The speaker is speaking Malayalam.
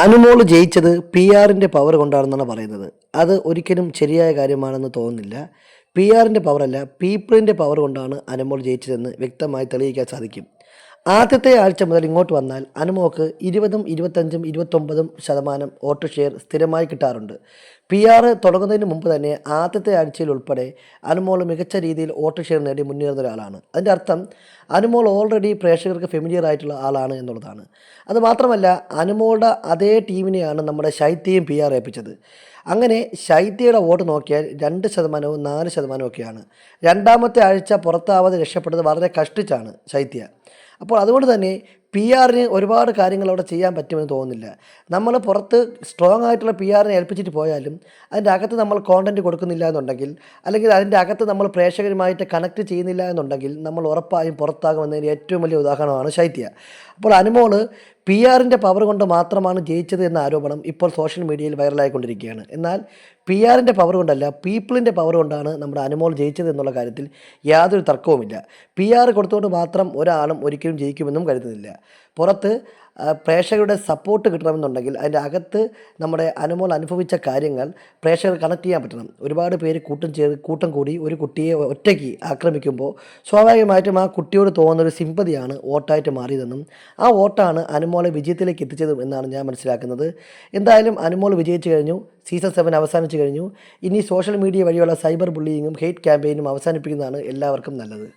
അനുമോൾ ജയിച്ചത് പി ആറിൻ്റെ പവർ കൊണ്ടാണെന്നാണ് പറയുന്നത്. അത് ഒരിക്കലും ശരിയായ കാര്യമാണെന്ന് തോന്നുന്നില്ല. പി ആറിൻ്റെ പവറല്ല, പീപ്പിളിൻ്റെ പവർ കൊണ്ടാണ് അനുമോൾ ജയിച്ചതെന്ന് വ്യക്തമായി തെളിയിക്കാൻ സാധിക്കും. ആദ്യത്തെ ആഴ്ച മുതൽ ഇങ്ങോട്ട് വന്നാൽ അനുമോൾക്ക് 20, 25, 29% വോട്ട് ഷെയർ സ്ഥിരമായി കിട്ടാറുണ്ട്. പി ആർ തുടങ്ങുന്നതിന് മുമ്പ് തന്നെ ആദ്യത്തെ ആഴ്ചയിൽ ഉൾപ്പെടെ അനുമോൾ മികച്ച രീതിയിൽ വോട്ട് ഷെയർ നേടി മുന്നേറുന്ന ഒരാളാണ്. അതിൻ്റെ അർത്ഥം അനുമോൾ ഓൾറെഡി പ്രേക്ഷകർക്ക് ഫെമിലിയർ ആയിട്ടുള്ള ആളാണ് എന്നുള്ളതാണ്. അതുമാത്രമല്ല, അനുമോളുടെ അതേ ടീമിനെയാണ് നമ്മുടെ ശൈത്യയും പി ആർ ഏൽപ്പിച്ചത്. അങ്ങനെ ശൈത്യയുടെ വോട്ട് നോക്കിയാൽ 2%, 4% ഒക്കെയാണ്. രണ്ടാമത്തെ ആഴ്ച പുറത്താവാതെ രക്ഷപ്പെട്ടത് വളരെ കഷ്ടിച്ചാണ് ശൈത്യ. അപ്പോൾ അതുകൊണ്ട് തന്നെ പി ആറിന് ഒരുപാട് കാര്യങ്ങൾ അവിടെ ചെയ്യാൻ പറ്റുമെന്ന് തോന്നുന്നില്ല. നമ്മൾ പുറത്ത് സ്ട്രോങ് ആയിട്ടുള്ള പി ആറിനെ ഏൽപ്പിച്ചിട്ട് പോയാലും അതിൻ്റെ അകത്ത് നമ്മൾ കോണ്ടൻറ്റ് കൊടുക്കുന്നില്ല എന്നുണ്ടെങ്കിൽ, അല്ലെങ്കിൽ അതിൻ്റെ അകത്ത് നമ്മൾ പ്രേക്ഷകരുമായിട്ട് കണക്ട് ചെയ്യുന്നില്ല എന്നുണ്ടെങ്കിൽ നമ്മൾ ഉറപ്പായും പുറത്താകുമെന്നതിന് ഏറ്റവും വലിയ ഉദാഹരണമാണ് ശൈത്യ. അപ്പോൾ അനുമോൾ പി ആറിൻ്റെ പവർ കൊണ്ട് മാത്രമാണ് ജയിച്ചത് എന്ന ആരോപണം ഇപ്പോൾ സോഷ്യൽ മീഡിയയിൽ വൈറലായിക്കൊണ്ടിരിക്കുകയാണ്. എന്നാൽ പി ആറിൻ്റെ പവർ കൊണ്ടല്ല, പീപ്പിളിൻ്റെ പവർ കൊണ്ടാണ് നമ്മുടെ അനുമോൾ ജയിച്ചത് എന്നുള്ള കാര്യത്തിൽ യാതൊരു തർക്കവുമില്ല. പി ആർ കൊടുത്തുകൊണ്ട് മാത്രം ഒരാളും ഒരിക്കലും ജയിക്കുമെന്നും കരുതുന്നില്ല. പുറത്ത് പ്രേക്ഷകരുടെ സപ്പോർട്ട് കിട്ടണമെന്നുണ്ടെങ്കിൽ അതിൻ്റെ അകത്ത് നമ്മുടെ അനുമോൾ അനുഭവിച്ച കാര്യങ്ങൾ പ്രേക്ഷകർ കണക്ട് ചെയ്യാൻ പറ്റണം. ഒരുപാട് പേര് കൂട്ടം കൂടി ഒരു കുട്ടിയെ ഒറ്റയ്ക്ക് ആക്രമിക്കുമ്പോൾ സ്വാഭാവികമായിട്ടും ആ കുട്ടിയോട് തോന്നുന്നൊരു സിമ്പതിയാണ് വോട്ടായിട്ട് മാറിയതെന്നും ആ വോട്ടാണ് അനുമോളെ വിജയത്തിലേക്ക് എത്തിച്ചതും എന്നാണ് ഞാൻ മനസ്സിലാക്കുന്നത്. എന്തായാലും അനുമോൾ വിജയിച്ചു കഴിഞ്ഞു. സീസൺ 7 അവസാനിച്ചു കഴിഞ്ഞു. ഇനി സോഷ്യൽ മീഡിയ വഴിയുള്ള സൈബർ ബുള്ളിയിങ്ങും ഹെയ്റ്റ് ക്യാമ്പയിനും അവസാനിപ്പിക്കുന്നതാണ് എല്ലാവർക്കും നല്ലത്.